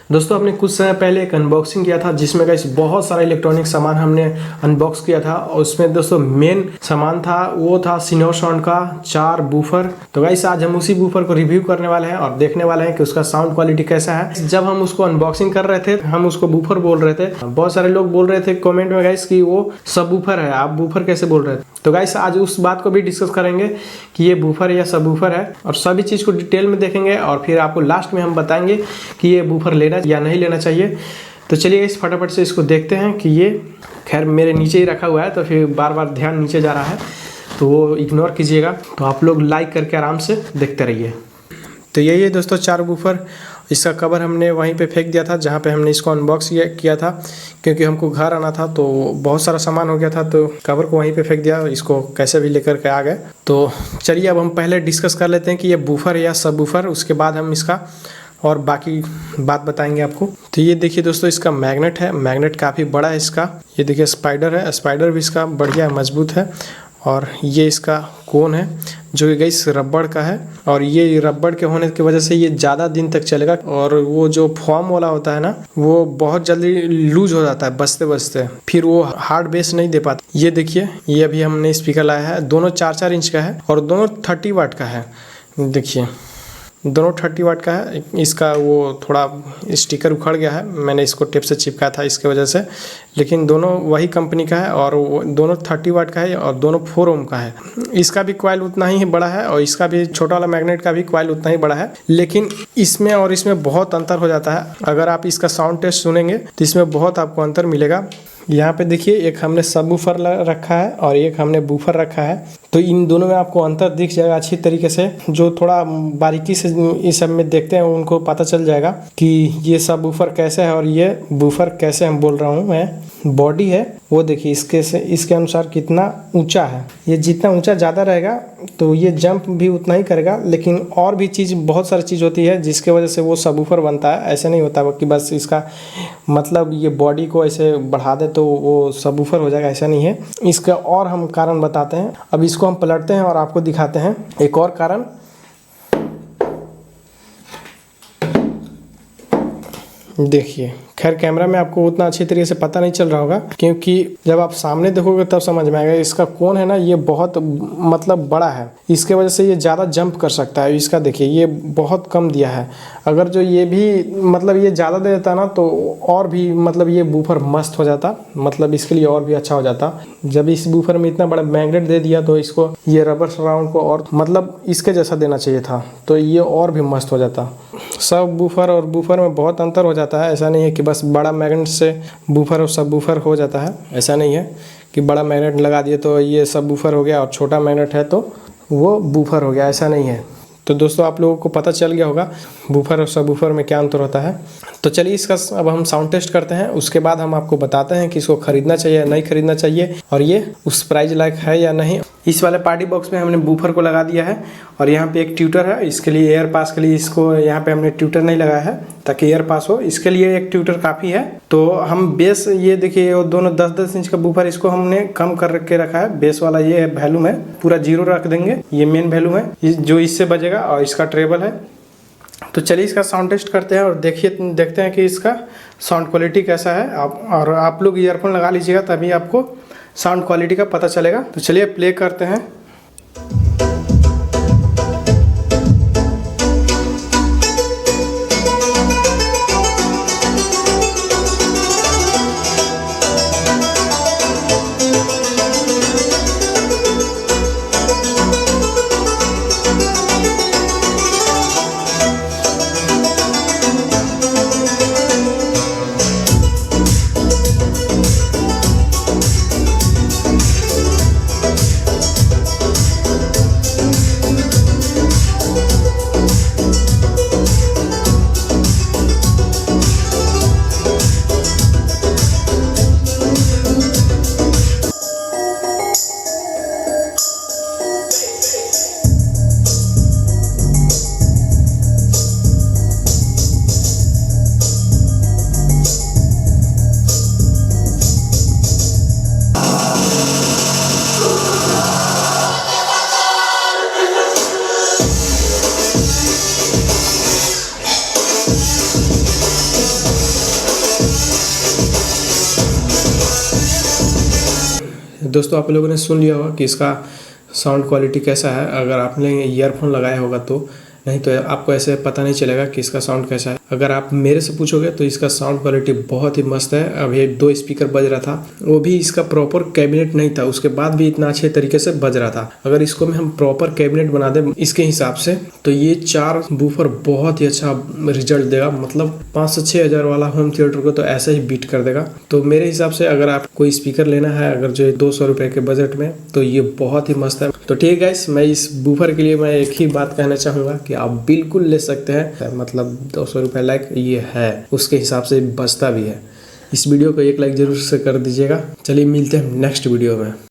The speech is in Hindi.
दोस्तों हमने कुछ समय पहले एक अनबॉक्सिंग किया था जिसमें गाइस बहुत सारा इलेक्ट्रॉनिक सामान हमने अनबॉक्स किया था और उसमें दोस्तों मेन सामान था वो था सिनोर साउंड का 4 बूफर। तो गाइस आज हम उसी बूफर को रिव्यू करने वाले हैं और देखने वाले हैं कि उसका साउंड क्वालिटी कैसा है। जब हम उसको अनबॉक्सिंग कर रहे थे हम उसको बूफर बोल रहे थे। बहुत सारे लोग बोल रहे थे कॉमेंट में गाइस कि वो सब बूफर है, आप बूफर कैसे बोल रहे थे। तो गाइस आज उस बात को भी डिस्कस करेंगे कि ये बूफर या सब बूफर है और सभी चीज़ को डिटेल में देखेंगे और फिर आपको लास्ट में हम बताएंगे कि ये बूफर लेना या नहीं लेना चाहिए। तो चलिए इस फटाफट से इसको देखते हैं कि ये खैर मेरे नीचे ही रखा हुआ है तो फिर बार बार ध्यान नीचे जा रहा है तो वो इग्नोर कीजिएगा। तो आप लोग लाइक करके आराम से देखते रहिए। तो यही है दोस्तों 4 बूफर। इसका कवर हमने वहीं पे फेंक दिया था जहाँ पे हमने इसको अनबॉक्स किया था, क्योंकि हमको घर आना था तो बहुत सारा सामान हो गया था तो कवर को वहीं पे फेंक दिया। इसको कैसे भी लेकर के आ गए। तो चलिए अब हम पहले डिस्कस कर लेते हैं कि ये बूफर है या सब बूफर, उसके बाद हम इसका और बाकी बात बताएंगे आपको। तो ये देखिए दोस्तों इसका मैग्नेट है, मैग्नेट काफ़ी बड़ा है इसका। ये देखिए स्पाइडर है, स्पाइडर भी इसका बढ़िया मजबूत है। और ये इसका कोन है जो कि गाइस रबड़ का है और ये रबड़ के होने की वजह से ये ज़्यादा दिन तक चलेगा। और वो जो फॉर्म वाला होता है ना वो बहुत जल्दी लूज हो जाता है बजते बजते, फिर वो हार्ड बेस नहीं दे पाता। ये देखिए ये अभी हमने स्पीकर लाया है, दोनों 4-4 इंच का है और दोनों 30 वाट का है। देखिए दोनों 30 वाट का है। इसका वो थोड़ा स्टिकर उखड़ गया है, मैंने इसको टेप से चिपकाया था इसके वजह से, लेकिन दोनों वही कंपनी का है और दोनों 30 वाट का है और दोनों 4 ओम का है। इसका भी कॉइल उतना ही बड़ा है और इसका भी छोटा वाला मैग्नेट का भी कॉइल उतना ही बड़ा है, लेकिन इसमें और इसमें बहुत अंतर हो जाता है। अगर आप इसका साउंड टेस्ट सुनेंगे तो इसमें बहुत आपको अंतर मिलेगा। यहाँ पे देखिए एक हमने सब बूफर रखा है और एक हमने बूफर रखा है, तो इन दोनों में आपको अंतर दिख जाएगा अच्छी तरीके से। जो थोड़ा बारीकी से इस सब में देखते हैं उनको पता चल जाएगा कि ये सब बूफर कैसे है और ये बूफर कैसे हम बोल रहा हूँ मैं। बॉडी है वो देखिए इसके अनुसार कितना ऊंचा है। ये जितना ऊंचा ज़्यादा रहेगा तो ये जंप भी उतना ही करेगा, लेकिन और भी चीज़ बहुत सारी चीज़ होती है जिसके वजह से वो सबवूफर बनता है। ऐसे नहीं होता कि बस इसका मतलब ये बॉडी को ऐसे बढ़ा दे तो वो सबवूफर हो जाएगा, ऐसा नहीं है। इसका और हम कारण बताते हैं। अब इसको हम पलटते हैं और आपको दिखाते हैं एक और कारण। देखिए खैर कैमरा में आपको उतना अच्छी तरीके से पता नहीं चल रहा होगा क्योंकि जब आप सामने देखोगे तब समझ में आएगा। इसका कोन है ना ये बहुत मतलब बड़ा है, इसके वजह से ये ज़्यादा जंप कर सकता है। इसका देखिए ये बहुत कम दिया है। अगर जो ये भी मतलब ये ज़्यादा दे देता ना तो और भी मतलब ये बूफर मस्त हो जाता, मतलब इसके लिए और भी अच्छा हो जाता। जब इस बूफर में इतना बड़ा मैग्नेट दे दिया तो इसको ये रबर सराउंड को और मतलब इसके जैसा देना चाहिए था तो ये और भी मस्त हो जाता। सब बूफर और बूफर में बहुत अंतर हो जाता है। ऐसा नहीं है कि बस बड़ा मैग्नेट से बूफर और सब बूफर हो जाता है, ऐसा नहीं है कि बड़ा मैग्नेट लगा दिए तो ये सब बूफर हो गया और छोटा मैग्नेट है तो वो बूफर हो गया, ऐसा नहीं है। तो दोस्तों आप लोगों को पता चल गया होगा बूफर और सब बूफर में क्या अंतर होता है। तो चलिए इसका अब हम साउंड टेस्ट करते हैं, उसके बाद हम आपको बताते हैं कि इसको खरीदना चाहिए या नहीं खरीदना चाहिए और ये उस प्राइस लायक है या नहीं। इस वाले पार्टी बॉक्स में हमने बूफर को लगा दिया है और यहाँ पे एक ट्यूटर है। इसके लिए एयर पास के लिए इसको यहाँ पे हमने ट्यूटर नहीं लगाया है ताकि एयर पास हो, इसके लिए एक ट्यूटर काफ़ी है। तो हम बेस ये देखिए दोनों 10-10 इंच का बूफर इसको हमने कम कर के रखा है। बेस वाला ये वैल्यूम है पूरा 0 रख देंगे, ये मेन वैल्यूम है जो इससे बजेगा और इसका ट्रेबल है। तो चलिए इसका साउंड टेस्ट करते हैं और देखते हैं कि इसका साउंड क्वालिटी कैसा है। आप लोग ईयरफोन लगा लीजिएगा तभी आपको साउंड क्वालिटी का पता चलेगा। तो चलिए प्ले करते हैं। दोस्तों आप लोगों ने सुन लिया होगा कि इसका साउंड क्वालिटी कैसा है। अगर आपने ईयरफोन लगाया होगा तो, नहीं तो आपको ऐसे पता नहीं चलेगा कि इसका साउंड कैसा है। अगर आप मेरे से पूछोगे तो इसका साउंड क्वालिटी बहुत ही मस्त है। अभी 2 स्पीकर बज रहा था, वो भी इसका प्रॉपर कैबिनेट नहीं था, उसके बाद भी इतना अच्छे तरीके से बज रहा था। अगर इसको में हम प्रॉपर कैबिनेट बना दें इसके हिसाब से तो ये 4 बूफर बहुत ही अच्छा रिजल्ट देगा। मतलब 5 से 6 हज़ार वाला होम थिएटर को तो ऐसे ही बीट कर देगा। तो मेरे हिसाब से अगर आप कोई स्पीकर लेना है अगर जो 200 रुपये के बजट में, तो ये बहुत ही मस्त है। तो ठीक है गाइस, मैं इस बूफर के लिए मैं एक ही बात कहना चाहूँगा कि आप बिल्कुल ले सकते हैं। मतलब 200 रुपये लाइक ये है, उसके हिसाब से बचता भी है। इस वीडियो को एक लाइक जरूर से कर दीजिएगा। चलिए मिलते हैं नेक्स्ट वीडियो में।